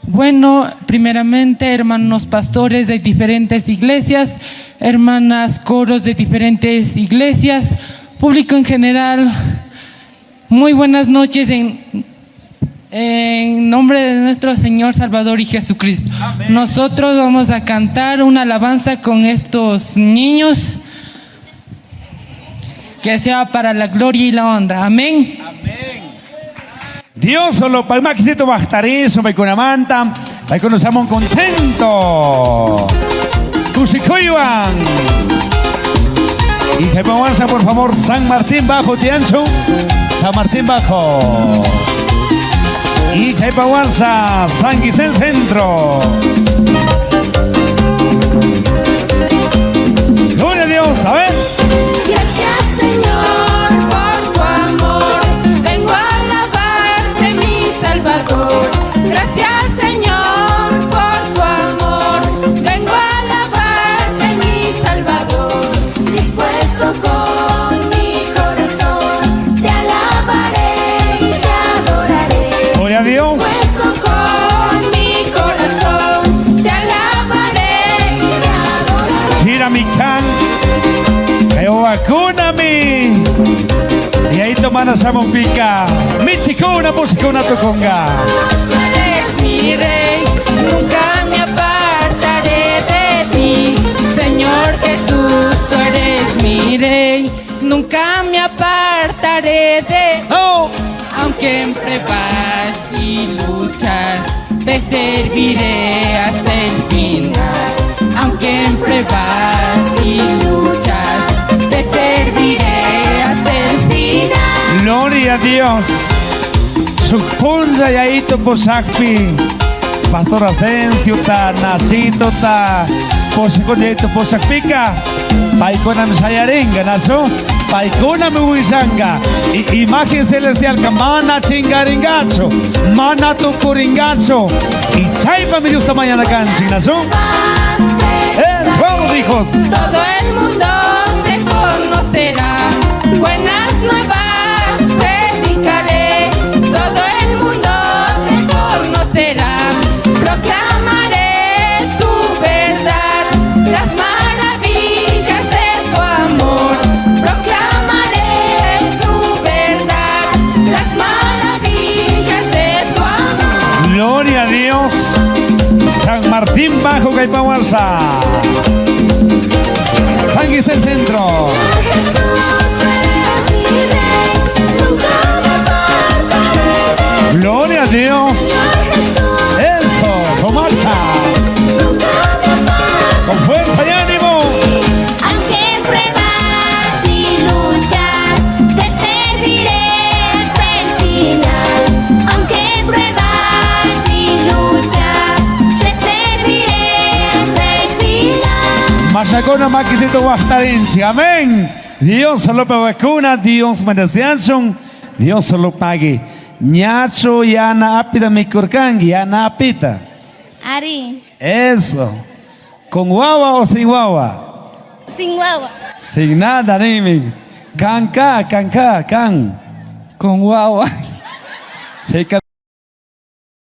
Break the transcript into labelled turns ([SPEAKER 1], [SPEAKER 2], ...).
[SPEAKER 1] Bueno, primeramente, hermanos pastores de diferentes iglesias, hermanas coros de diferentes iglesias, público en general, muy buenas noches en nombre de nuestro Señor Salvador y Jesucristo. Amén. Nosotros vamos a cantar una alabanza con estos niños, que sea para la gloria y la honra. Amén.
[SPEAKER 2] Amén. Dios solo para el maxito bastarizo, para con la manta, para que nos amamos contento. Cusicoiban. Y que avanza, por favor, San Martín bajo, Tiancho. San Martín bajo. Y Chaipahuanza, San Gisén Centro. Gloria a Dios, a ver.
[SPEAKER 3] Gracias, Señor, por tu amor. Vengo a alabarte, mi Salvador. Gracias, Señor, por tu amor. Vengo a alabarte, mi Salvador. Dispuesto con mi corazón, te alabaré y te adoraré.
[SPEAKER 2] Gloria a Dios.
[SPEAKER 3] Dispuesto con mi corazón, te alabaré y te adoraré.
[SPEAKER 2] Shira mi can. Veo vacúname. Y ahí toman Samon pica. Mi chicuna, musicuna toconga.
[SPEAKER 3] Tú eres mi rey, nunca me apartaré de ti. Señor Jesús, tú eres mi rey, nunca me apartaré de ti.
[SPEAKER 2] ¡Oh!
[SPEAKER 3] Aunque en pruebas y luchas, te serviré hasta el final. Aunque en pruebas y luchas, te serviré hasta el final.
[SPEAKER 2] Gloria a Dios. Su punza y ahí tu posakpi. Pastor Asensio ta, Nachito ta. Posiko de tu posakpika. Paikona me sayaringa, Nacho. Paikona me huizanga. Imagen celestial que mana chingaringacho. Mana tu curingacho. Y chaipa me gusta mañana canchi, Nacho. Vamos, hijos.
[SPEAKER 3] Todo el mundo te conocerá. Buenas nuevas predicaré. Todo el mundo te conocerá. Proclamaré tu verdad, las maravillas de tu amor. Proclamaré tu verdad, las maravillas de tu amor.
[SPEAKER 2] Gloria a Dios. San Martín bajo Caipahuarza. San Gisén Centro.
[SPEAKER 3] Jesús, tú eres mi rey, nunca me apartaré de ti.
[SPEAKER 2] Gloria a Dios.
[SPEAKER 3] Jesús,
[SPEAKER 2] Eso, con marcha.
[SPEAKER 3] nunca me apartaré.
[SPEAKER 2] Con fuerza y ánimo.
[SPEAKER 3] Aunque en pruebas y luchas, te serviré hasta el final. Aunque en pruebas y luchas, te serviré hasta el final.
[SPEAKER 2] Machacona maquisito guastarinchi. Amén. Dios solo para vacuna. Dios mandacianson. Dios solo pague. Ñacho yana apita mi curcangi. Yana apita.
[SPEAKER 4] Ari,
[SPEAKER 2] Eso. ¿Con guagua o sin guagua?
[SPEAKER 4] sin guagua.
[SPEAKER 2] Sin nada, ni. Can.
[SPEAKER 1] Con guagua.
[SPEAKER 2] Checa.